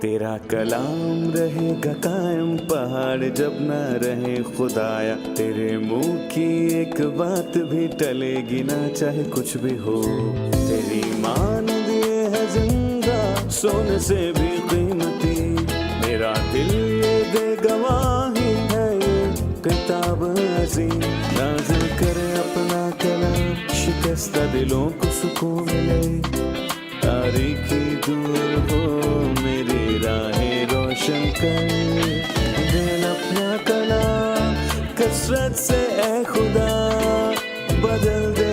तेरा कलाम रहेगा कायम पहाड़ जब न रहे खुदाया, तेरे मुंह की एक बात भी टलेगी ना चाहे कुछ भी हो। तेरी मान दिए है जिंदा सोने से भी कीमती, मेरा दिल ये दे गवाही है ये किताब अजीम। नाज़िल करे अपना कलाम, शिकस्ता दिलों को सुकून मिले, तारीखी दूर हो मेरी राहें रोशन कर। दिल अपना कलाम कसरत से ए खुदा बदल दे,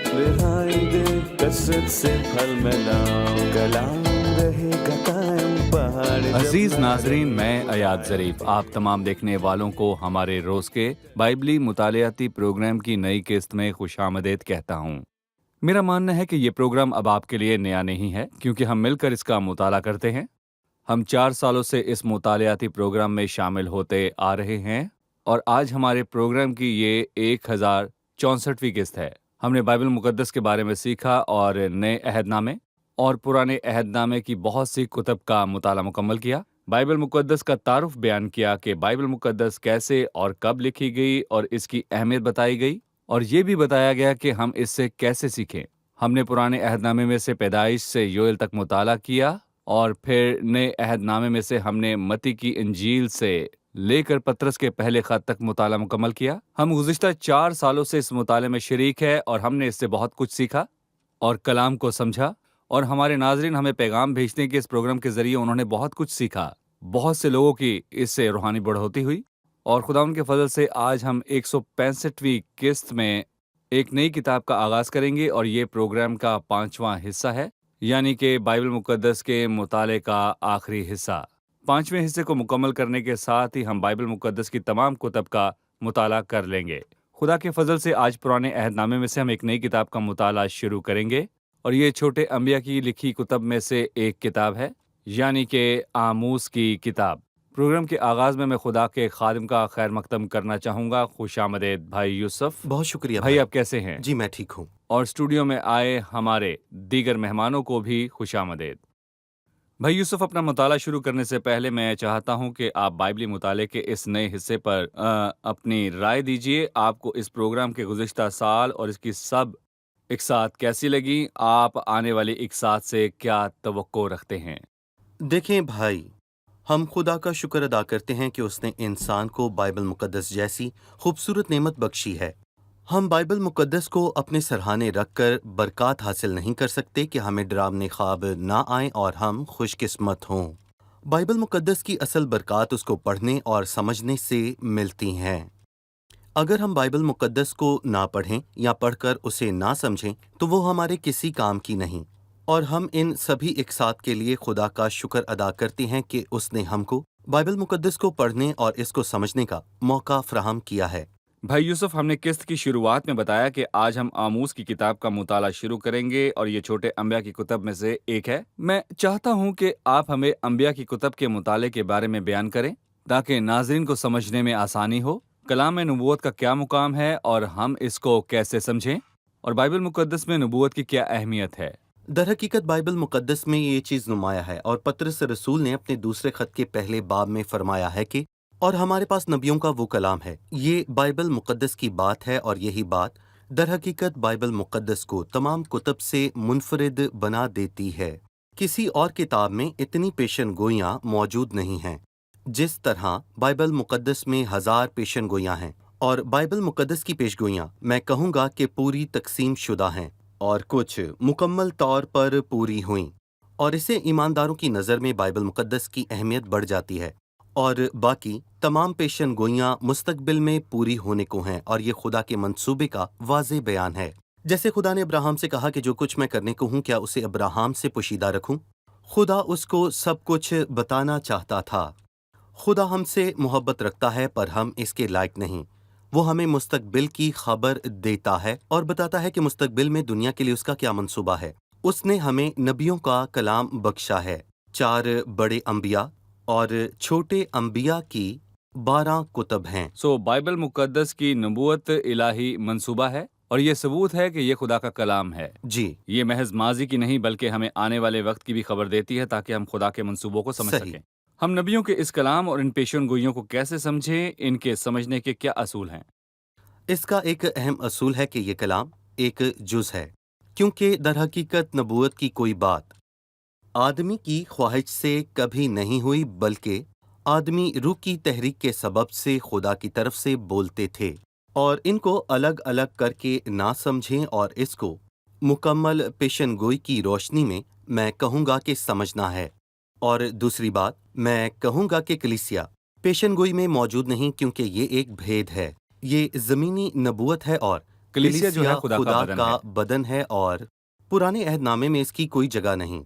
रिहाई दे कसरत से फल मिलाओ, कलाम रहेगा कायम पहाड़। अजीज नाजरीन, मैं अयाद ज़रीफ आप तमाम देखने वालों को हमारे रोज़ के बाइबली मुतालियाती प्रोग्राम की नई किस्त में खुशामदीद कहता हूँ। मेरा मानना है कि ये प्रोग्राम अब आपके लिए नया नहीं है, क्योंकि हम मिलकर इसका मुताला करते हैं। हम 4 सालों से इस मुतालियाती प्रोग्राम में शामिल होते आ रहे हैं और आज हमारे प्रोग्राम की ये 1064वीं किस्त है। हमने बाइबल मुकद्दस के बारे में सीखा और नए अहदनामे और पुराने अहदनामे की बहुत सी कुतब का मुताला मुकम्मल किया। बाइबल मुकद्दस का तारुफ बयान किया कि बाइबल मुकद्दस कैसे और कब लिखी गई और इसकी अहमियत बताई गई, और ये भी बताया गया कि हम इससे कैसे सीखें। हमने पुराने अहदनामे में से पैदाइश से योएल तक मुताला किया और फिर नए अहदनामे में से हमने मत्ती की इंजील से लेकर पतरस के पहले खत तक मुताला मुकम्मल किया। हम गुज़िश्ता 4 सालों से इस मुताले में शरीक है और हमने इससे बहुत कुछ सीखा और कलाम को समझा, और हमारे नाजरीन हमें पैगाम भेजते हैं कि इस प्रोग्राम के जरिए उन्होंने बहुत कुछ सीखा। बहुत से लोगों की इससे रूहानी बढ़ोतरी हुई और खुदावंद के फजल से आज हम 165वीं किस्त में एक नई किताब का आगाज़ करेंगे और ये प्रोग्राम का 5वां हिस्सा है, यानी कि बाइबल मुकद्दस के मुताले का आखिरी हिस्सा। 5वें हिस्से को मुकम्मल करने के साथ ही हम बाइबल मुकद्दस की तमाम कुतब का मुताला कर लेंगे। खुदा के फजल से आज पुराने अहदनामे में से हम एक नई किताब का मुताला शुरू करेंगे और ये छोटे अंबिया की लिखी कुतब में से एक किताब है, यानी कि आमूस की किताब। प्रोग्राम के आगाज़ में मैं खुदा के खादिम का खैर मकदम करना चाहूँगा। खुशामदीद भाई यूसुफ। बहुत शुक्रिया भाई, आप कैसे हैं? जी मैं ठीक हूँ। और स्टूडियो में आए हमारे दीगर मेहमानों को भी खुशामदीद। भाई यूसुफ, अपना मुताला शुरू करने से पहले मैं चाहता हूं कि आप बाइबली मुताले के इस नए हिस्से पर अपनी राय दीजिए। आपको इस प्रोग्राम के गुज़िश्ता साल और इसकी सब इकसात कैसी लगी? आप आने वाली इकसात से क्या तवक्को रखते हैं? देखें भाई, हम खुदा का शुक्र अदा करते हैं कि उसने इंसान को बाइबल मुकद्दस जैसी खूबसूरत नेमत बख्शी है। हम बाइबल मुकद्दस को अपने सरहाने रखकर बरकत हासिल नहीं कर सकते कि हमें डरावने ख्वाब ना आए और हम खुशकिस्मत हों। बाइबल मुकद्दस की असल बरकत उसको पढ़ने और समझने से मिलती हैं। अगर हम बाइबल मुकद्दस को ना पढ़ें या पढ़कर उसे ना समझें तो वो हमारे किसी काम की नहीं, और हम इन सभी इकसात के लिए खुदा का शुक्र अदा करते हैं कि उसने हमको बाइबल मुकद्दस को पढ़ने और इसको समझने का मौका फराहम किया है। भाई यूसुफ, हमने किस्त की शुरुआत में बताया कि आज हम आमूस की किताब का मुताला शुरू करेंगे और ये छोटे अंबिया की कुतब में से एक है। मैं चाहता हूँ कि आप हमें अंबिया की कुतब के मुताले के बारे में बयान करें ताकि नाज़रीन को समझने में आसानी हो। कलाम में नबूवत का क्या मुकाम है और हम इसको कैसे समझें, और बाइबल मुकद्दस में नबूवत की क्या अहमियत है? दरहकीकत बाइबल मुकद्दस में ये चीज़ नुमाया है, और पतरस रसूल ने अपने दूसरे खत के पहले बाब में फरमाया है कि और हमारे पास नबियों का वो कलाम है। ये बाइबल मुकद्दस की बात है, और यही बात दरहकीकत बाइबल मुकद्दस को तमाम कुतब से मुनफरिद बना देती है। किसी और किताब में इतनी पेशन गोइयाँ मौजूद नहीं हैं जिस तरह बाइबल मुकद्दस में 1000 पेशन गोइयाँ हैं, और बाइबल मुकद्दस की पेशगोइयाँ मैं कहूँगा कि पूरी तकसीम शुदा हैं और कुछ मुकम्मल तौर पर पूरी हुईं, और इससे ईमानदारों की नज़र में बाइबल मुकद्दस की अहमियत बढ़ जाती है। और बाकी तमाम पेशन गोइयाँ मुस्तकबिल में पूरी होने को हैं, और ये खुदा के मंसूबे का वाज़े बयान है। जैसे खुदा ने अब्राहम से कहा कि जो कुछ मैं करने को हूँ क्या उसे अब्राहम से पोशीदा रखूँ। खुदा उसको सब कुछ बताना चाहता था। खुदा हमसे मोहब्बत रखता है पर हम इसके लायक नहीं। वो हमें मुस्तकबिल की खबर देता है और बताता है कि मुस्तकबिल में दुनिया के लिए उसका क्या मंसूबा है। उसने हमें नबियों का कलाम बख्शा है, 4 बड़े अंबिया और छोटे अंबिया की 12 कुतब हैं। बाइबल मुकद्दस की नबूवत इलाही मंसूबा है और ये सबूत है कि ये खुदा का कलाम है। जी ये महज माजी की नहीं बल्कि हमें आने वाले वक्त की भी खबर देती है ताकि हम खुदा के मंसूबों को समझ सही। सकें। हम नबियों के इस कलाम और इन पेशन गोइयों को कैसे समझें, इनके समझने के क्या असूल हैं? इसका एक अहम असूल है कि ये कलाम एक जुज है, क्योंकि दर हकीकत नबूवत की कोई बात आदमी की ख्वाहिश से कभी नहीं हुई, बल्कि आदमी रूह की तहरीक के सबब से खुदा की तरफ से बोलते थे। और इनको अलग अलग करके ना समझें और इसको मुकम्मल पेशन गोई की रोशनी में मैं कहूँगा कि समझना है। और दूसरी बात, मैं कहूँगा कि कलीसिया पेशन गोई में मौजूद नहीं, क्योंकि ये एक भेद है। ये ज़मीनी नबूवत है और कलीसिया जो है खुदा का बदन है। बदन है और पुराने अहदनामे में इसकी कोई जगह नहीं।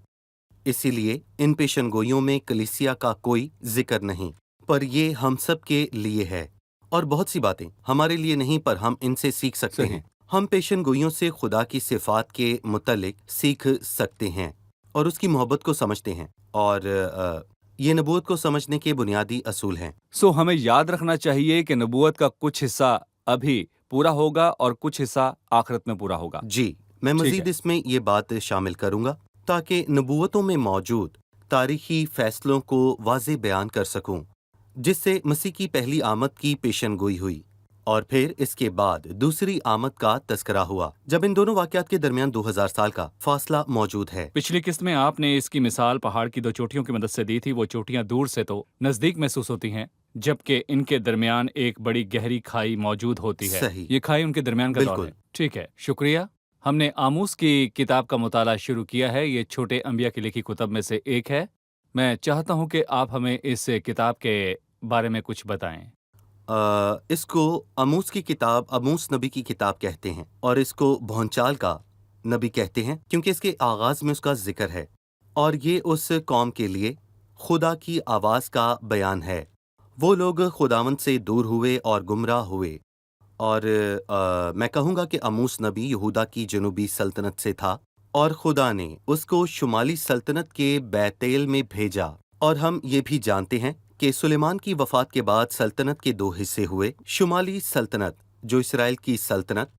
इसीलिए इन पेशन गोइयों में कलीसिया का कोई जिक्र नहीं, पर ये हम सब के लिए है। और बहुत सी बातें हमारे लिए नहीं, पर हम इनसे सीख सकते सही। हैं। हम पेशन गोइयों से खुदा की सिफात के मुतल्लिक सीख सकते हैं और उसकी मोहब्बत को समझते हैं। और ये नबूवत को समझने के बुनियादी असूल हैं। सो हमें याद रखना चाहिए कि नबूवत का कुछ हिस्सा अभी पूरा होगा और कुछ हिस्सा आखिरत में पूरा होगा। जी, मैं ठीक मजीद है। इसमें ये बात शामिल करूंगा ताकि नबूवतों में मौजूद तारीखी फैसलों को वाज़ेह बयान कर सकूं, जिससे मसीह की पहली आमद की पेशन गोई हुई और फिर इसके बाद दूसरी आमद का तस्करा हुआ, जब इन दोनों वाक़यात के दरमियान 2000 साल का फासला मौजूद है। पिछली किस्त में आपने इसकी मिसाल पहाड़ की दो चोटियों की मदद से दी थी। वो चोटियां दूर से तो नजदीक महसूस होती हैं, जबकि इनके दरमियान एक बड़ी गहरी खाई मौजूद होती है। सही। ये खाई उनके दरमियान का दौर बिल्कुल। है। ठीक है, शुक्रिया। हमने आमूस की किताब का मुताला शुरू किया है। ये छोटे अंबिया की लिखी कुतब में से एक है। मैं चाहता हूँ कि आप हमें इस किताब के बारे में कुछ बताएं। इसको अमूस की किताब, अमूस नबी की किताब कहते हैं और इसको भौंचाल का नबी कहते हैं, क्योंकि इसके आगाज में उसका जिक्र है और ये उस कौम के लिए खुदा की आवाज़ का बयान है। वो लोग खुदावंद से दूर हुए और गुमराह हुए। और मैं कहूँगा कि अमूस नबी यहूदा की जनूबी सल्तनत से था और खुदा ने उसको शुमाली सल्तनत के बैतेल में भेजा। और हम ये भी जानते हैं कि सुलेमान की वफ़ात के बाद सल्तनत के दो हिस्से हुए, शुमाली सल्तनत जो इसराइल की सल्तनत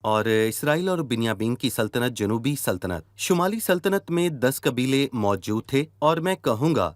और इसराइल और बिन्यामीन की सल्तनत जनूबी सल्तनत। शुमाली सल्तनत में 10 कबीले मौजूद थे और मैं कहूँगा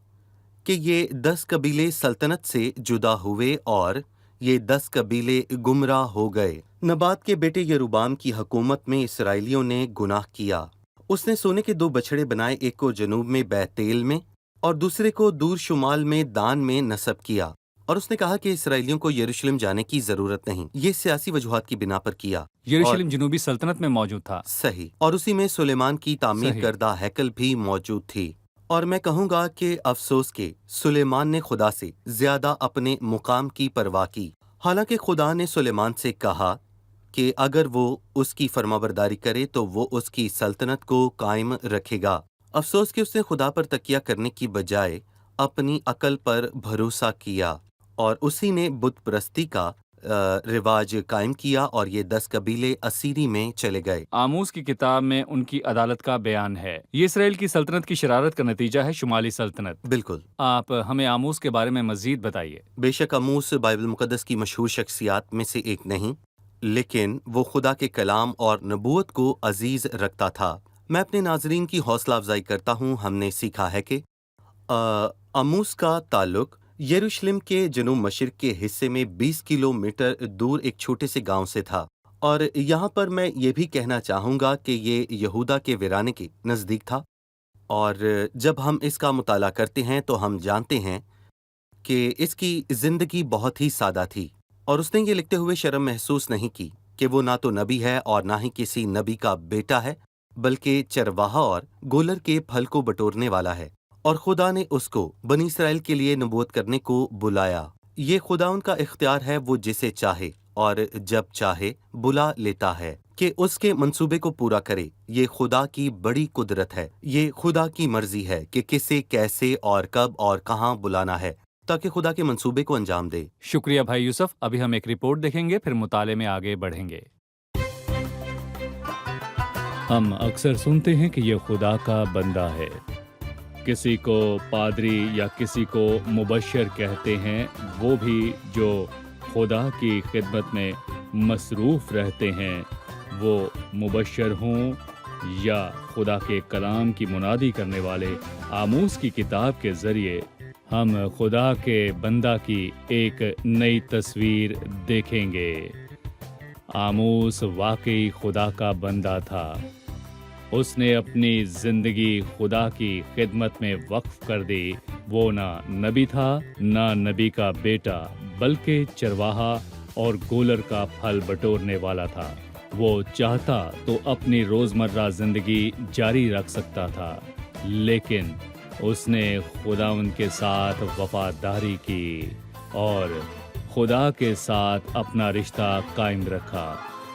कि ये 10 कबीले सल्तनत से जुदा हुए और ये 10 कबीले गुमराह हो गए। नबात के बेटे यरूबाम की हुकूमत में इसराइलियों ने गुनाह किया। उसने सोने के 2 बछड़े बनाए, एक को जनूब में बैतेल में और दूसरे को दूर शुमाल में दान में नस्ब किया। और उसने कहा कि इसराइलियों को यरूशलेम जाने की जरूरत नहीं। ये सियासी वजूहात की बिना पर किया। यरूशलेम जनूबी सल्तनत में मौजूद था। सही। और उसी में सुलेमान की तामीर सही। करदा हैकल भी मौजूद थी। और मैं कहूँगा कि अफसोस के सुलेमान ने खुदा से ज्यादा अपने मुकाम की परवाह की। हालांकि खुदा ने सुलेमान से कहा कि अगर वो उसकी फरमाबरदारी करे तो वो उसकी सल्तनत को कायम रखेगा। अफसोस कि उसने खुदा पर तकिया करने की बजाय अपनी अकल पर भरोसा किया और उसी ने बुत परस्ती का रिवाज कायम किया और ये 10 कबीले असीरी में चले गए। आमूस की किताब में उनकी अदालत का बयान है। ये इसराइल की सल्तनत की शरारत का नतीजा है, शुमाली सल्तनत। बिल्कुल। आप हमें आमूस के बारे में मजीद बताइए। बेशक अमूस बाइबल मुकद्दस की मशहूर शख्सियात में से एक नहीं, लेकिन वो खुदा के कलाम और नबूवत को अजीज रखता था। मैं अपने नाजरीन की हौसला अफजाई करता हूँ। हमने सीखा है कि अमूस का ताल्लुक यरूशलेम के जनूब मशरिक के हिस्से में 20 किलोमीटर दूर एक छोटे से गांव से था। और यहाँ पर मैं ये भी कहना चाहूँगा कि ये यहूदा के वीराने के नज़दीक था। और जब हम इसका मुताला करते हैं तो हम जानते हैं कि इसकी ज़िंदगी बहुत ही सादा थी और उसने ये लिखते हुए शर्म महसूस नहीं की कि वो ना तो नबी है और ना ही किसी नबी का बेटा है, बल्कि चरवाहा और गोलर के फल को बटोरने वाला है। और खुदा ने उसको बनी इसराइल के लिए नबूवत करने को बुलाया। ये खुदा उनका इख्तियार है, वो जिसे चाहे और जब चाहे बुला लेता है कि उसके मंसूबे को पूरा करे। ये खुदा की बड़ी कुदरत है। ये खुदा की मर्जी है कि किसे कैसे और कब और कहाँ बुलाना है ताकि खुदा के मंसूबे को अंजाम दे। शुक्रिया भाई यूसुफ। अभी हम एक रिपोर्ट देखेंगे, फिर मुताले में आगे बढ़ेंगे। हम अक्सर सुनते हैं कि ये खुदा का बंदा है। किसी को पादरी या किसी को मुबशर कहते हैं, वो भी जो खुदा की खिदमत में मसरूफ़ रहते हैं। وہ مبشر ہوں یا خدا کے کلام کی منادی کرنے والے آموس کی کتاب کے ذریعے ہم خدا کے بندہ کی ایک نئی تصویر دیکھیں گے۔ آموس واقعی خدا کا بندہ تھا۔ اس نے اپنی زندگی خدا کی خدمت میں وقف کر دی۔ وہ نہ نبی تھا، نہ نبی کا بیٹا، بلکہ چرواہا اور گولر کا پھل بٹورنے والا تھا۔ وہ چاہتا تو اپنی روزمرہ زندگی جاری رکھ سکتا تھا، لیکن اس نے خداوند کے ساتھ وفاداری کی اور خدا کے ساتھ اپنا رشتہ قائم رکھا۔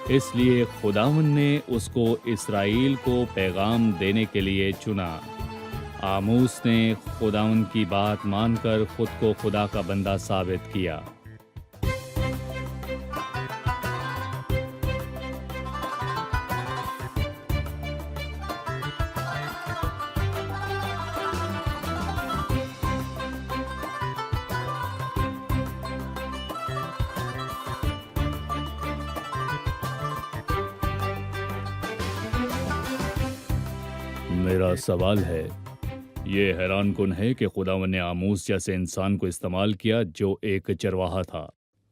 اس لیے خداوند نے اس کو اسرائیل کو پیغام دینے کے لیے چنا۔ آموس نے خداوند کی بات مان کر خود کو خدا کا بندہ ثابت کیا۔ میرا سوال ہے، یہ حیران کن ہے کہ خداوند نے آموس جیسے انسان کو استعمال کیا جو ایک چرواہا تھا۔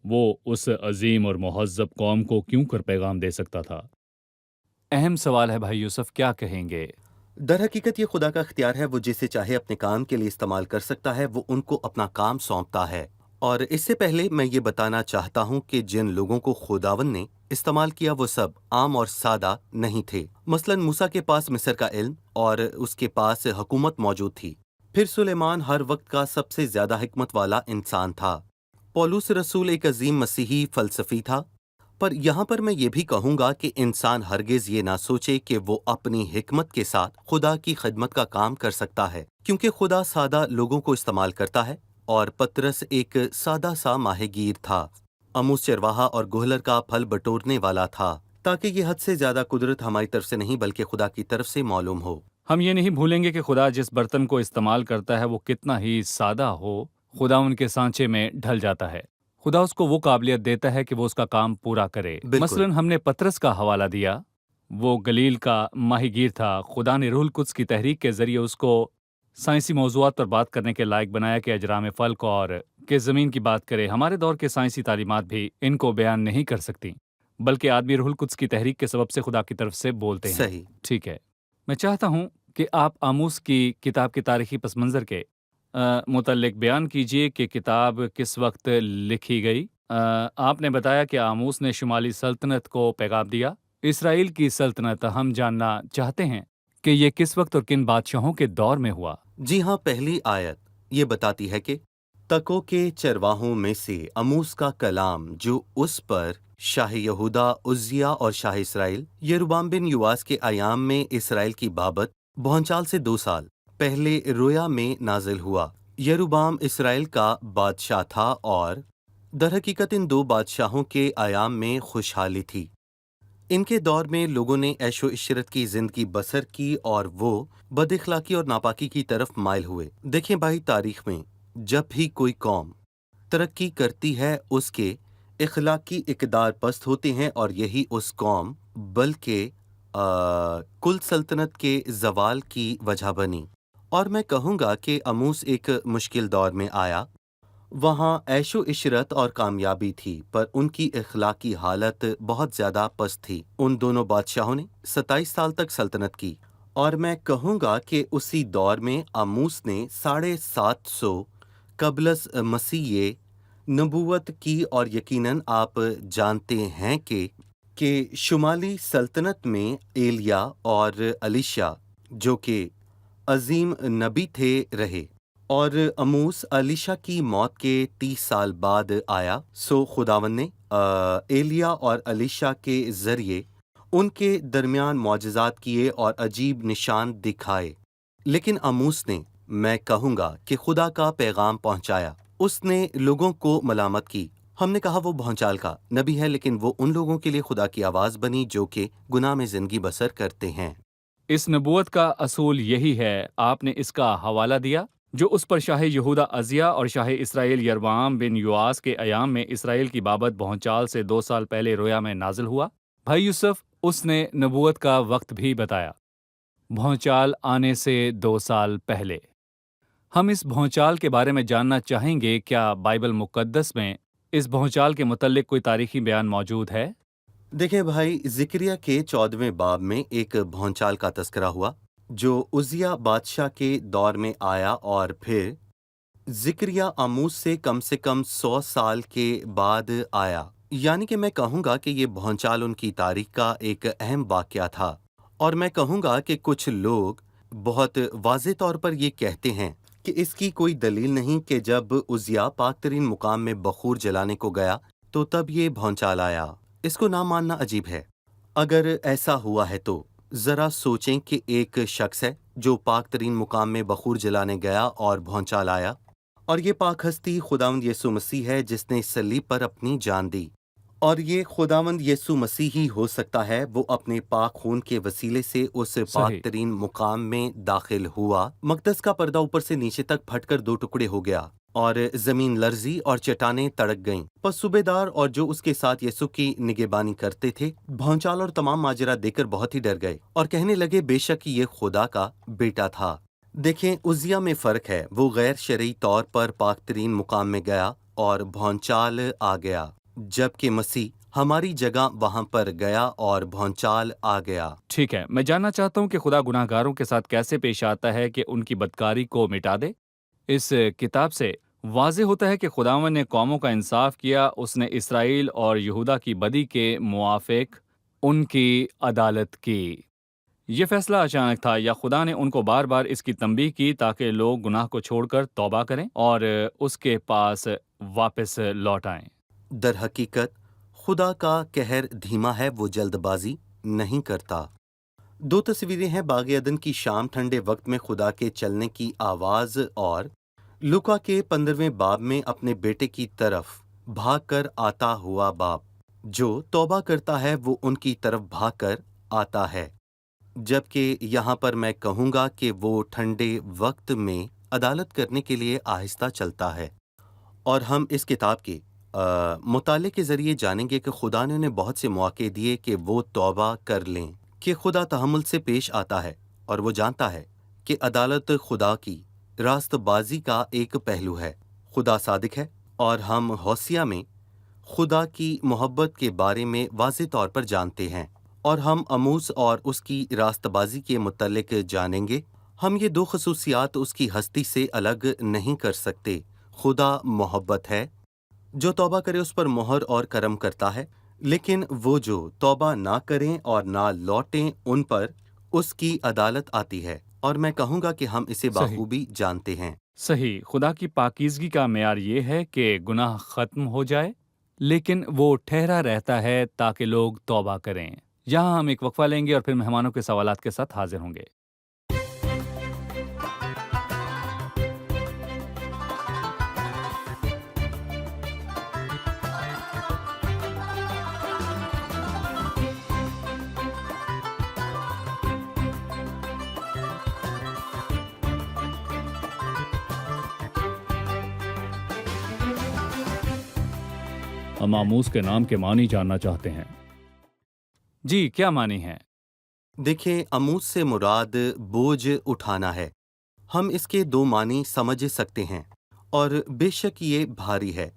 وہ اس عظیم اور مہذب قوم کو کیوں کر پیغام دے سکتا تھا؟ اہم سوال ہے بھائی یوسف، کیا کہیں گے؟ در حقیقت یہ خدا کا اختیار ہے، وہ جسے چاہے اپنے کام کے لیے استعمال کر سکتا ہے، وہ ان کو اپنا کام سونپتا ہے۔ اور اس سے پہلے میں یہ بتانا چاہتا ہوں کہ جن لوگوں کو خداوند نے استعمال کیا وہ سب عام اور سادہ نہیں تھے۔ مثلاً موسیٰ کے پاس مصر کا علم اور اس کے پاس حکومت موجود تھی۔ پھر سلیمان ہر وقت کا سب سے زیادہ حکمت والا انسان تھا۔ پولس رسول ایک عظیم مسیحی فلسفی تھا۔ پر یہاں پر میں یہ بھی کہوں گا کہ انسان ہرگز یہ نہ سوچے کہ وہ اپنی حکمت کے ساتھ خدا کی خدمت کا کام کر سکتا ہے، کیونکہ خدا سادہ لوگوں کو استعمال کرتا ہے، اور پطرس ایک سادہ سا ماہی گیر تھا۔ آموس چرواہا اور گوہلر کا پھل بٹورنے والا تھا، تاکہ یہ حد سے زیادہ قدرت ہماری طرف سے نہیں بلکہ خدا کی طرف سے معلوم ہو۔ ہم یہ نہیں بھولیں گے کہ خدا جس برتن کو استعمال کرتا ہے وہ کتنا ہی سادہ ہو، خدا ان کے سانچے میں ڈھل جاتا ہے۔ خدا اس کو وہ قابلیت دیتا ہے کہ وہ اس کا کام پورا کرے۔ مثلاً ہم نے پطرس کا حوالہ دیا، وہ گلیل کا ماہی گیر تھا۔ خدا نے روح القدس کی تحریک کے ذریعے اس کو سائنسی موضوعات پر بات کرنے کے لائق بنایا کہ اجرام فلک اور کہ زمین کی بات کرے۔ ہمارے دور کے سائنسی تعلیمات بھی ان کو بیان نہیں کر سکتی، بلکہ آدمی روح القدس کی تحریک کے سبب سے خدا کی طرف سے بولتے ہیں۔ صحیح۔ ٹھیک ہے، میں چاہتا ہوں کہ آپ آموس کی کتاب کے تاریخی پس منظر کے متعلق بیان کیجئے کہ کتاب کس وقت لکھی گئی۔ آپ نے بتایا کہ آموس نے شمالی سلطنت کو پیغام دیا۔ اسرائیل کی سلطنت ہم جاننا چاہتے ہیں کہ یہ کس وقت اور کن بادشاہوں کے دور میں ہوا۔ جی ہاں، پہلی آیت یہ بتاتی ہے کہ تکو کے چرواہوں میں سے آموس کا کلام جو اس پر شاہ یہودا عزیہ اور شاہ اسرائیل یروبام بن یواس کے ایام میں اسرائیل کی بابت بھونچال سے 2 سال پہلے رویا میں نازل ہوا۔ یروبام اسرائیل کا بادشاہ تھا اور در حقیقت ان 2 بادشاہوں کے ایام میں خوشحالی تھی۔ ان کے دور میں لوگوں نے عیش و عشرت کی زندگی بسر کی اور وہ بد اخلاقی اور ناپاکی کی طرف مائل ہوئے۔ دیکھیں بھائی، تاریخ میں جب بھی کوئی قوم ترقی کرتی ہے اس کے اخلاقی اقدار پست ہوتے ہیں، اور یہی اس قوم بلکہ کل سلطنت کے زوال کی وجہ بنی۔ اور میں کہوں گا کہ آموس ایک مشکل دور میں آیا۔ وہاں عیش و عشرت اور کامیابی تھی، پر ان کی اخلاقی حالت بہت زیادہ پست تھی۔ ان دونوں بادشاہوں نے 27 سال تک سلطنت کی، اور میں کہوں گا کہ اسی دور میں آموس نے 750 قبل از مسیح نبوت کی، اور یقیناً آپ جانتے ہیں کہ شمالی سلطنت میں ایلیا اور الیشا جو کہ عظیم نبی تھے رہے، اور آموس الیشا کی موت کے 30 سال بعد آیا۔ سو خداوند نے ایلیا اور الیشا کے ذریعے ان کے درمیان معجزات کیے اور عجیب نشان دکھائے، لیکن آموس نے، میں کہوں گا کہ خدا کا پیغام پہنچایا۔ اس نے لوگوں کو ملامت کی۔ ہم نے کہا وہ بھونچال کا نبی ہے، لیکن وہ ان لوگوں کے لیے خدا کی آواز بنی جو کہ گناہ میں زندگی بسر کرتے ہیں۔ اس نبوت کا اصول یہی ہے، آپ نے اس کا حوالہ دیا جو اس پر شاہ یہودا عزیہ اور شاہ اسرائیل یروبعام بن یواس کے ایام میں اسرائیل کی بابت بھونچال سے 2 سال پہلے رویا میں نازل ہوا۔ بھائی یوسف، उसने नबूवत का वक्त भी बताया, भौचाल आने से 2 साल पहले। हम इस भौचाल के बारे में जानना चाहेंगे, क्या बाइबल मुकद्दस में इस भौचाल के मुतल्लिक कोई तारीखी बयान मौजूद है? देखिए भाई, जिक्रिया के 14वें बाब में एक भौचाल का तस्करा हुआ जो उजिया बादशाह के दौर में आया और फिर जिक्रिया आमूस से कम 100 साल के बाद आया। यानी कि मैं कहूँगा कि ये भौचाल उनकी तारीख का एक अहम वाक़या था। और मैं कहूँगा कि कुछ लोग बहुत वाज़ेह तौर पर ये कहते हैं कि इसकी कोई दलील नहीं कि जब उजिया पाक तरीन मुकाम में बखूर जलाने को गया तो तब ये भौचाल आया। इसको ना मानना अजीब है। अगर ऐसा हुआ है तो ज़रा सोचें कि एक शख्स है जो पाक तरीन मुकाम में बखूर जलाने गया और भौचाल आया, और ये पाक हस्ती खुदावंद यीशु मसीह है जिसने सलीब पर अपनी जान दी। और ये खुदावंद यीशु मसीह ही हो सकता है वो अपने पाक खून के वसीले से उस पाक सही। तरीन मुकाम में दाखिल हुआ। मकदस का पर्दा ऊपर से नीचे तक फटकर 2 टुकड़े हो गया और जमीन लर्जी और चट्टानें तड़क गईं। पर सूबेदार और जो उसके साथ यीशु की निगहबानी करते थे भौचाल और तमाम माजरा देखकर बहुत ही डर गए और कहने लगे बेशक ये खुदा का बेटा था। देखें, उजिया में फ़र्क है। वो गैर शरई तौर पर पाक तरीन मुकाम में गया और भौचाल आ गया, जबकि मसीह हमारी जगह वहां पर गया और भौचाल आ गया। ठीक है, मैं जानना चाहता हूँ कि खुदा गुनाहगारों के साथ कैसे पेश आता है कि उनकी बदकारी को मिटा दे। इस किताब से वाज़ेह होता है कि खुदावंद ने कौमों का इंसाफ किया, उसने इसराइल और यहूदा की बदी के मुआफिक उनकी अदालत की। ये फैसला अचानक था या खुदा ने उनको बार बार इसकी तंबीह की ताकि लोग गुनाह को छोड़कर तौबा करें और उसके पास वापस लौट आएं? दर हकीकत खुदा का कहर धीमा है, वो जल्दबाजी नहीं करता। 2 तस्वीरें हैं, बाग अदन की शाम ठंडे वक्त में खुदा के चलने की आवाज़ और लूका के 15वें बाब में अपने बेटे की तरफ भागकर आता हुआ बाप। जो तौबा करता है वो उनकी तरफ भागकर आता है, जबकि यहाँ पर मैं कहूँगा कि वो ठंडे वक्त में अदालत करने के लिए आहिस्ता चलता है। और हम इस किताब के मुताले के ज़रिए जानेंगे कि खुदा ने उन्हें बहुत से मौके दिए कि वो तौबा कर लें, कि खुदा तहम्मुल से पेश आता है और वो जानता है कि अदालत खुदा की रास्तबाजी का एक पहलू है। खुदा सादिक है और हम होसिया में खुदा की मोहब्बत के बारे में वाज़ेह तौर पर जानते हैं, और हम अमूस और उसकी रास्तबाजी के मुतल्लिक जानेंगे। हम ये 2 खसूसियात उसकी हस्ती से अलग नहीं कर सकते। खुदा मोहब्बत है, जो तौबा करे उस पर मोहर और करम करता है, लेकिन वो जो तौबा ना करें और ना लौटें उन पर उसकी अदालत आती है। और मैं कहूँगा कि हम इसे सही। बाखूबी जानते हैं। सही, खुदा की पाकीज़गी का मेयार ये है कि गुनाह खत्म हो जाए, लेकिन वो ठहरा रहता है ताकि लोग तौबा करें। यहाँ हम एक वक्फा लेंगे और फिर मेहमानों के सवालात के साथ हाजिर होंगे। हम आमूस के नाम के मानी जानना चाहते हैं। जी, क्या मानी है? देखिए, अमूस से मुराद बोझ उठाना है। हम इसके 2 मानी समझ सकते हैं और बेशक ये भारी है।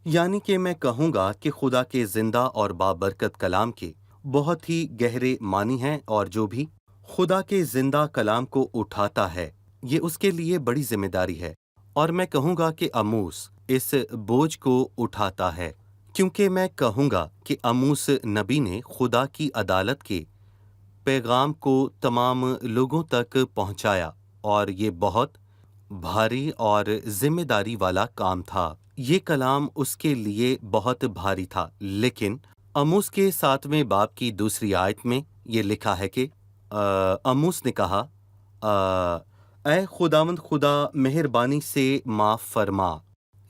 यानी कि मैं कहूँगा कि खुदा के जिंदा और बाबरकत कलाम के बहुत ही गहरे मानी हैं, और जो भी खुदा के जिंदा कलाम को उठाता है ये उसके लिए बड़ी जिम्मेदारी है। और मैं कहूँगा कि अमूस इस बोझ को उठाता है, क्योंकि मैं कहूँगा कि अमूस नबी ने खुदा की अदालत के पैगाम को तमाम लोगों तक पहुंचाया, और ये बहुत भारी और जिम्मेदारी वाला काम था। ये कलाम उसके लिए बहुत भारी था, लेकिन अमूस के 7वें बाब की दूसरी आयत में ये लिखा है कि अमूस ने कहा, ऐ खुदावंद खुदा मेहरबानी से माफ़ फरमा।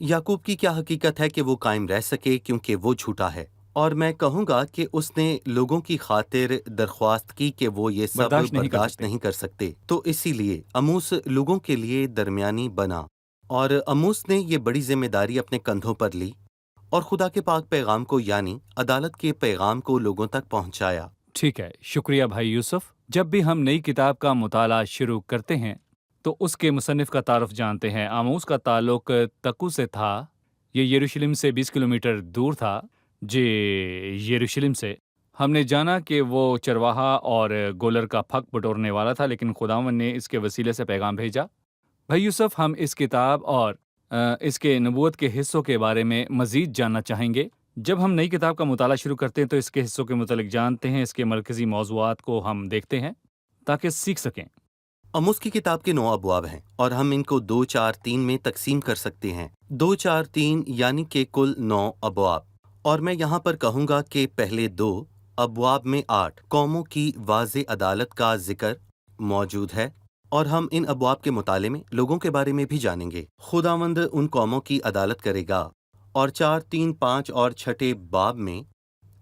याकूब की क्या हकीकत है कि वो कायम रह सके, क्योंकि वो झूठा है। और मैं कहूँगा कि उसने लोगों की खातिर दरख्वास्त की कि वो ये सब बर्दाश्त नहीं कर सकते, तो इसीलिए अमूस लोगों के लिए दरमियानी बना, और अमूस ने ये बड़ी जिम्मेदारी अपने कंधों पर ली और खुदा के पाक पैगाम को यानी अदालत के पैगाम को लोगों तक पहुँचाया। ٹھیک ہے، شکریہ بھائی یوسف۔ جب بھی ہم نئی کتاب کا مطالعہ شروع کرتے ہیں تو اس کے مصنف کا تعارف جانتے ہیں۔ آموس کا تعلق تکو سے تھا، یہ یروشلم سے 20 کلومیٹر دور تھا۔ جی، یروشلم سے ہم نے جانا کہ وہ چرواہا اور گولر کا پھک بٹورنے والا تھا، لیکن خداوند نے اس کے وسیلے سے پیغام بھیجا۔ بھائی یوسف، ہم اس کتاب اور اس کے نبوت کے حصوں کے بارے میں مزید جاننا چاہیں گے۔ جب ہم نئی کتاب کا مطالعہ شروع کرتے ہیں تو اس کے حصوں کے متعلق جانتے ہیں، اس کے مرکزی موضوعات کو ہم دیکھتے ہیں تاکہ سیکھ سکیں۔ آموس کی کتاب کے 9 ابواب ہیں اور ہم ان کو 2 4 3 میں تقسیم کر سکتے ہیں۔ 2 4 3 یعنی کہ کل 9 ابواب، اور میں یہاں پر کہوں گا کہ پہلے 2 ابواب میں 8 قوموں کی واضح عدالت کا ذکر موجود ہے، اور ہم ان ابواب کے مطالعے میں لوگوں کے بارے میں بھی جانیں گے۔ خداوند ان قوموں کی عدالت کرے گا، اور 4 3 5 اور 6 باب میں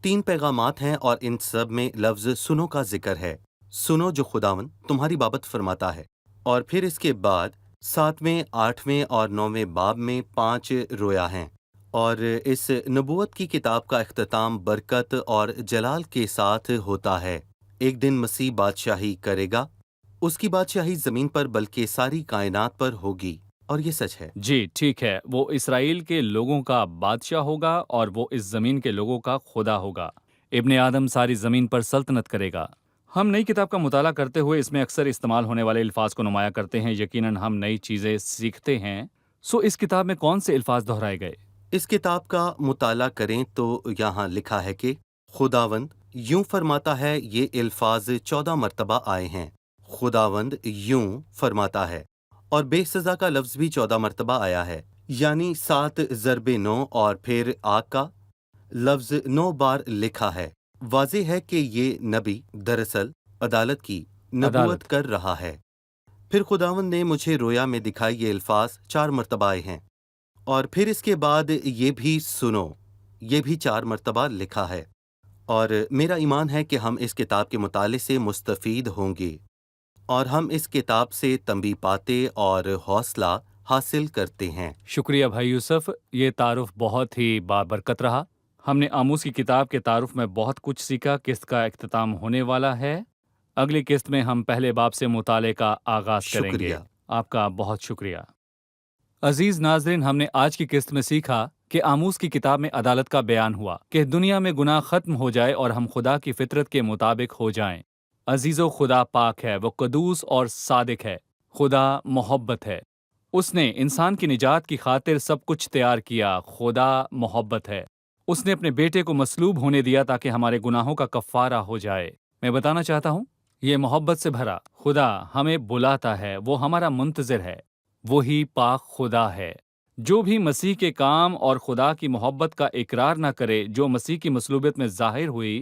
3 پیغامات ہیں، اور ان سب میں لفظ سنو کا ذکر ہے۔ سنو جو خداوند تمہاری بابت فرماتا ہے۔ اور پھر اس کے بعد 7ویں 8ویں اور 9ویں باب میں 5 رویا ہیں، اور اس نبوت کی کتاب کا اختتام برکت اور جلال کے ساتھ ہوتا ہے۔ ایک دن مسیح بادشاہی کرے گا، اس کی بادشاہی زمین پر بلکہ ساری کائنات پر ہوگی، اور یہ سچ ہے۔ جی ٹھیک ہے، وہ اسرائیل کے لوگوں کا بادشاہ ہوگا اور وہ اس زمین کے لوگوں کا خدا ہوگا۔ ابن آدم ساری زمین پر سلطنت کرے گا۔ ہم نئی کتاب کا مطالعہ کرتے ہوئے اس میں اکثر استعمال ہونے والے الفاظ کو نمایاں کرتے ہیں۔ یقیناً ہم نئی چیزیں سیکھتے ہیں۔ اس کتاب میں کون سے الفاظ دہرائے گئے؟ اس کتاب کا مطالعہ کریں تو یہاں لکھا ہے کہ خداوند یوں فرماتا ہے۔ یہ الفاظ 14 مرتبہ آئے ہیں۔ خداوند یوں فرماتا ہے، اور بے سزا کا لفظ بھی 14 مرتبہ آیا ہے، یعنی 7 ضرب 9، اور پھر آگ کا لفظ 9 بار لکھا ہے۔ واضح ہے کہ یہ نبی دراصل عدالت کی نبوت کر رہا ہے۔ پھر خداوند نے مجھے رویا میں دکھائی، یہ الفاظ 4 مرتبہ آئے ہیں، اور پھر اس کے بعد یہ بھی سنو، یہ بھی 4 مرتبہ لکھا ہے۔ اور میرا ایمان ہے کہ ہم اس کتاب کے مطالعے سے مستفید ہوں گے، اور ہم اس کتاب سے تنبیہ پاتے اور حوصلہ حاصل کرتے ہیں۔ شکریہ بھائی یوسف، یہ تعارف بہت ہی بابرکت رہا۔ ہم نے آموس کی کتاب کے تعارف میں بہت کچھ سیکھا۔ قسط کا اختتام ہونے والا ہے۔ اگلی قسط میں ہم پہلے باب سے مطالعے کا آغاز کریں گے۔ شکریہ۔ آپ کا بہت شکریہ۔ عزیز ناظرین، ہم نے آج کی قسط میں سیکھا کہ آموس کی کتاب میں عدالت کا بیان ہوا کہ دنیا میں گناہ ختم ہو جائے اور ہم خدا کی فطرت کے مطابق ہو جائیں۔ عزیزو، خدا پاک ہے، وہ قدوس اور صادق ہے۔ خدا محبت ہے۔ اس نے انسان کی نجات کی خاطر سب کچھ تیار کیا۔ خدا محبت ہے۔ اس نے اپنے بیٹے کو مصلوب ہونے دیا تاکہ ہمارے گناہوں کا کفارہ ہو جائے۔ میں بتانا چاہتا ہوں، یہ محبت سے بھرا خدا ہمیں بلاتا ہے، وہ ہمارا منتظر ہے۔ وہی پاک خدا ہے۔ جو بھی مسیح کے کام اور خدا کی محبت کا اقرار نہ کرے جو مسیح کی مصلوبیت میں ظاہر ہوئی،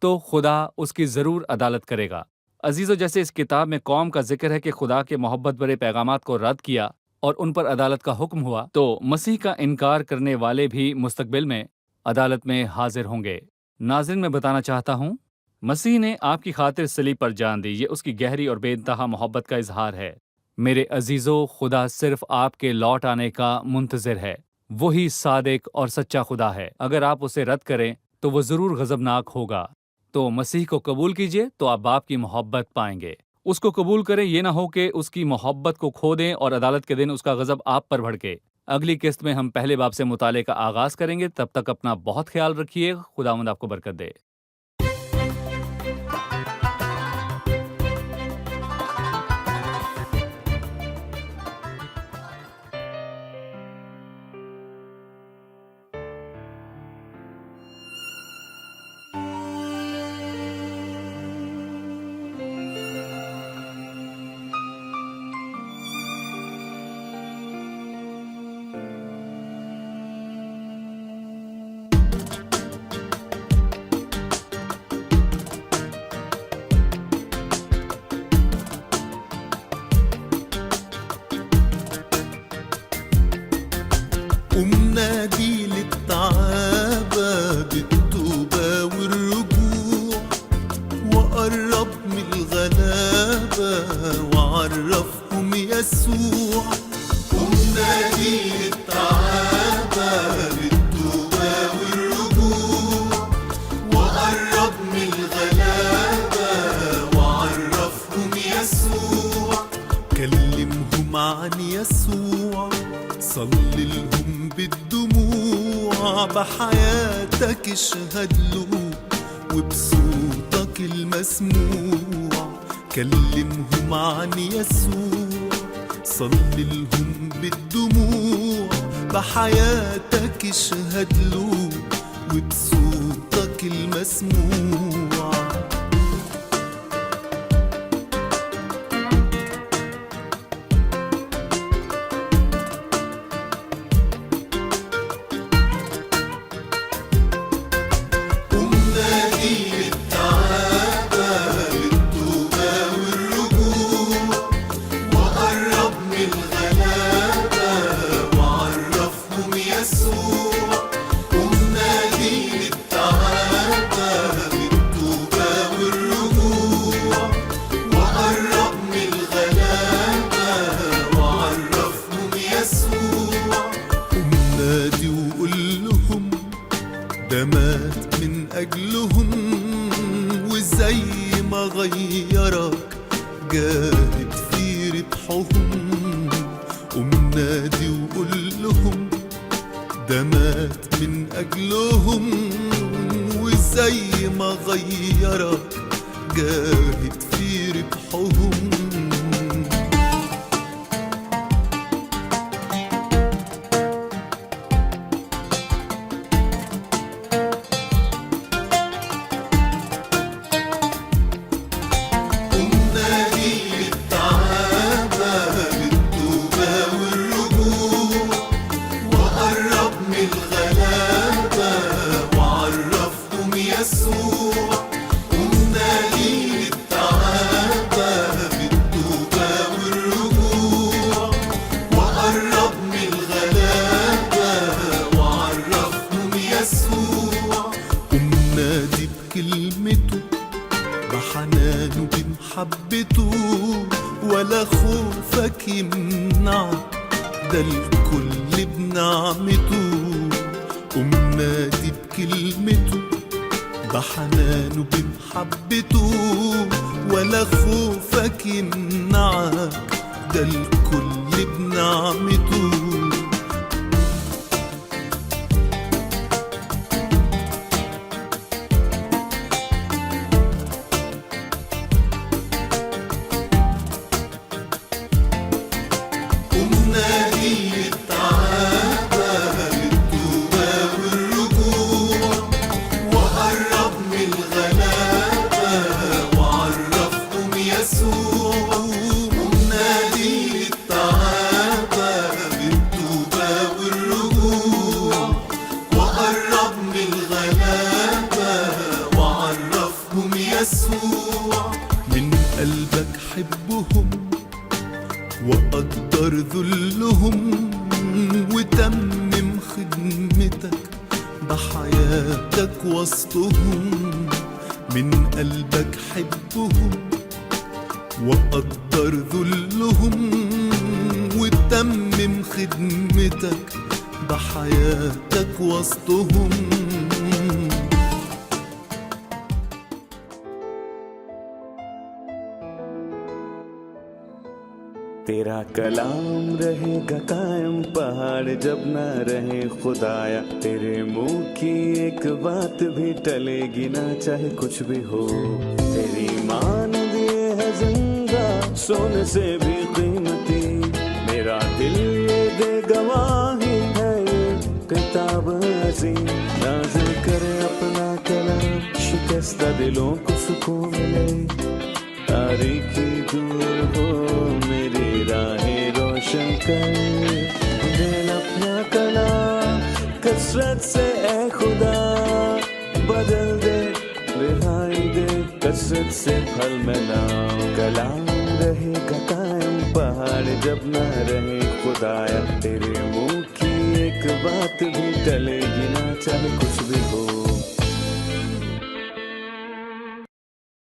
تو خدا اس کی ضرور عدالت کرے گا۔ عزیزو، جیسے اس کتاب میں قوم کا ذکر ہے کہ خدا کے محبت بھرے پیغامات کو رد کیا اور ان پر عدالت کا حکم ہوا، تو مسیح کا انکار کرنے والے بھی مستقبل میں عدالت میں حاضر ہوں گے۔ ناظرین، میں بتانا چاہتا ہوں، مسیح نے آپ کی خاطر صلیب پر جان دی۔ یہ اس کی گہری اور بے انتہا محبت کا اظہار ہے۔ میرے عزیزو، خدا صرف آپ کے لوٹ آنے کا منتظر ہے۔ وہی صادق اور سچا خدا ہے۔ اگر آپ اسے رد کریں تو وہ ضرور غضبناک ہوگا۔ تو مسیح کو قبول کیجئے تو آپ باپ کی محبت پائیں گے۔ اس کو قبول کریں، یہ نہ ہو کہ اس کی محبت کو کھو دیں اور عدالت کے دن اس کا غضب آپ پر بھڑکے۔ اگلی قسط میں ہم پہلے باب سے مطالعے کا آغاز کریں گے۔ تب تک اپنا بہت خیال رکھیے۔ خداوند آپ کو برکت دے۔ ومنادي للتعابة بالتوبة والرجوع، وقرب من الغلابة وعرفهم يسوع. ومنادي للتعابة بالتوبة والرجوع، وقرب من الغلابة يسوع كلمهم عن يسوع صلي لهم بالدموع بحياتك اشهد له وبصوتك المسموع كلمهم عن يسوع صلي لهم بالدموع بحياتك اشهد له وبصوتك المسموع مات من أجلهم وزي ما غيرك جاهد في ربحهم قوم نادي وقول لهم ده مات من أجلهم وزي ما غيرك جاهد في ربحهم بكلمته بحنانه بمحبته ولا خوفك يمنعك ده الكل بنعمته قوم نادي بكلمته بحنانه بمحبته ولا خوفك يمنعك ده الكل بنعمته من قلبك حبهم وقدر ذلهم وتمم خدمتك بحياتك وسطهم من قلبك حبهم وقدر ذلهم وتمم خدمتك بحياتك وسطهم तेरा कलाम रहेगा कायम पहाड़ जब न रहे खुदाया तेरे मुंह की एक बात भी टलेगी ना चाहे कुछ भी हो तेरी मान दिए है जिंदा सोने से भी कीमती मेरा दिल ये दे गवाही है ये किताब अजीम नाज़िल करे अपना कलाम शिकस्ता दिलों को सुकून मिले तारीकी दूर हो मेरी राहें रोशन कर दिल अपना कलाम कसरत से ए खुदा बदल दे रिहाई दे कसरत से फल में नाम कलाम रहेगा कायम पहाड़ जब न रहे खुदाया तेरे मुंह की एक बात भी टलेगी ना चाहे कुछ भी हो